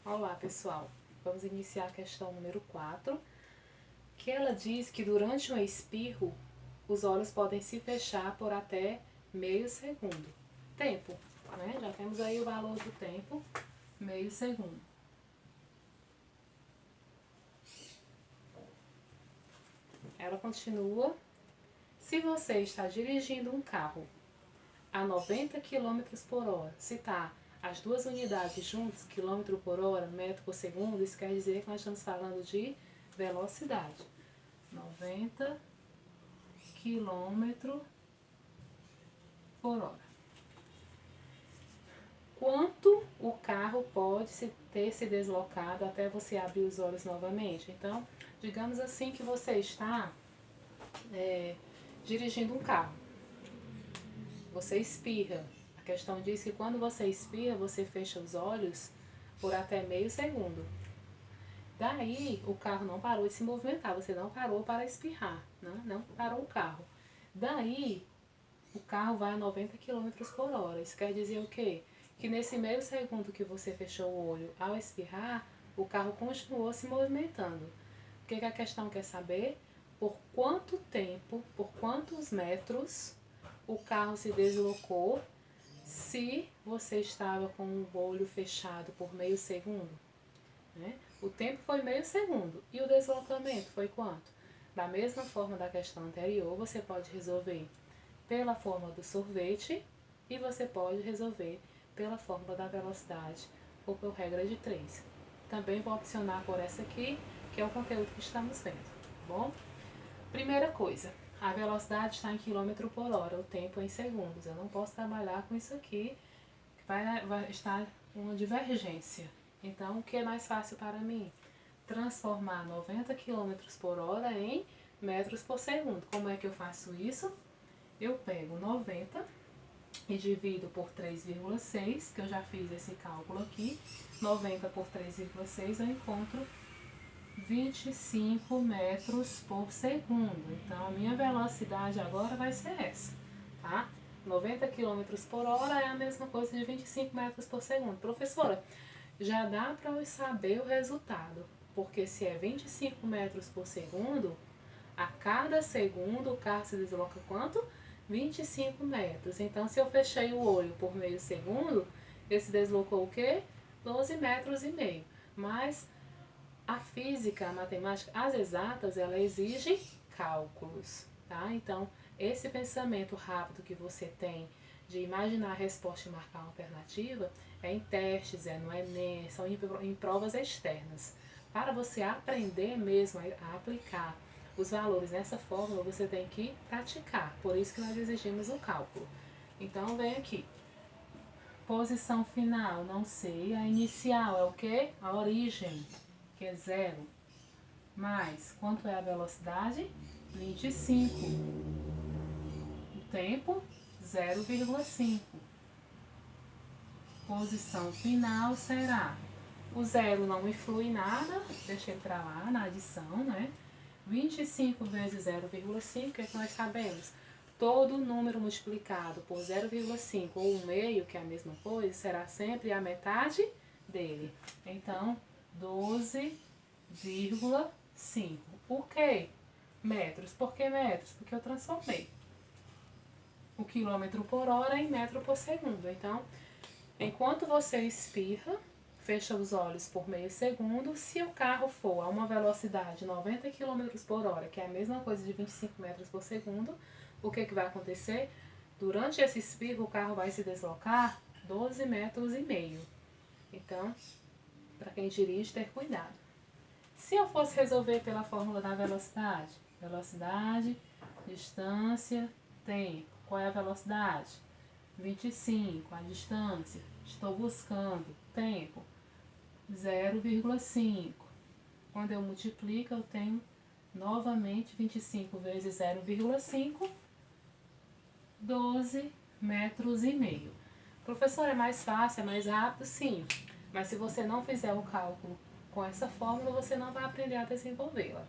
Olá, pessoal. Vamos iniciar a questão número 4, que ela diz que durante um espirro, os olhos podem se fechar por até meio segundo. Tempo, né? Já temos aí o valor do tempo, meio segundo. Ela continua. Se você está dirigindo um carro a 90 km por hora, se está as duas unidades juntas, quilômetro por hora, metro por segundo, isso quer dizer que nós estamos falando de velocidade. 90 km por hora. Quanto o carro pode ter se deslocado até você abrir os olhos novamente? Então, digamos assim que você está dirigindo um carro. Você espirra. A questão diz que quando você espirra, você fecha os olhos por até meio segundo. Daí, o carro não parou de se movimentar, você não parou para espirrar, né? Não parou o carro. Daí, o carro vai a 90 km por hora. Isso quer dizer o quê? Que nesse meio segundo que você fechou o olho ao espirrar, o carro continuou se movimentando. O que a questão quer saber? Por quanto tempo, por quantos metros o carro se deslocou se você estava com o olho fechado por meio segundo, né? O tempo foi meio segundo e o deslocamento foi quanto? Da mesma forma da questão anterior, você pode resolver pela fórmula do sorvete e você pode resolver pela fórmula da velocidade ou por regra de 3. Também vou opcionar por essa aqui, que é o conteúdo que estamos vendo, tá bom? Primeira coisa, a velocidade está em quilômetro por hora, o tempo é em segundos. Eu não posso trabalhar com isso aqui, vai estar uma divergência. Então, o que é mais fácil para mim? Transformar 90 km por hora em metros por segundo. Como é que eu faço isso? Eu pego 90 e divido por 3,6, que eu já fiz esse cálculo aqui. 90 por 3,6 eu encontro 25 metros por segundo. Então, a minha velocidade agora vai ser essa, tá? 90 km por hora é a mesma coisa de 25 metros por segundo. Professora, já dá para eu saber o resultado, porque se é 25 metros por segundo, a cada segundo o carro se desloca quanto? 25 metros. Então, se eu fechei o olho por meio segundo, ele se deslocou o quê? 12 metros e meio. Mas a física, a matemática, as exatas, ela exige cálculos, tá? Então, esse pensamento rápido que você tem de imaginar a resposta e marcar uma alternativa é em testes, é no Enem, são em provas externas. Para você aprender mesmo a aplicar os valores nessa fórmula, você tem que praticar. Por isso que nós exigimos o cálculo. Então, vem aqui. Posição final, não sei. A inicial é o quê? A origem, que é 0. Mais, quanto é a velocidade? 25. O tempo, 0,5. Posição final será... O 0 não influi em nada, deixei para lá na adição, né? 25 vezes 0,5, que é que nós sabemos? Todo número multiplicado por 0,5 ou 1 meio, que é a mesma coisa, será sempre a metade dele. Então, 12,5. O que? Metros. Por que metros? Porque eu transformei o quilômetro por hora em metro por segundo. Então, enquanto você espirra, fecha os olhos por meio segundo. Se o carro for a uma velocidade de 90 km por hora, que é a mesma coisa de 25 metros por segundo, o que vai acontecer? Durante esse espirro, o carro vai se deslocar 12 metros e meio. Então, para quem dirige, ter cuidado. Se eu fosse resolver pela fórmula da velocidade, velocidade, distância, tempo. Qual é a velocidade? 25, a distância. Estou buscando tempo, 0,5. Quando eu multiplico, eu tenho novamente 25 vezes 0,5, 12 metros e meio. Professor, é mais fácil, é mais rápido? Sim. Mas se você não fizer o cálculo com essa fórmula, você não vai aprender a desenvolvê-la.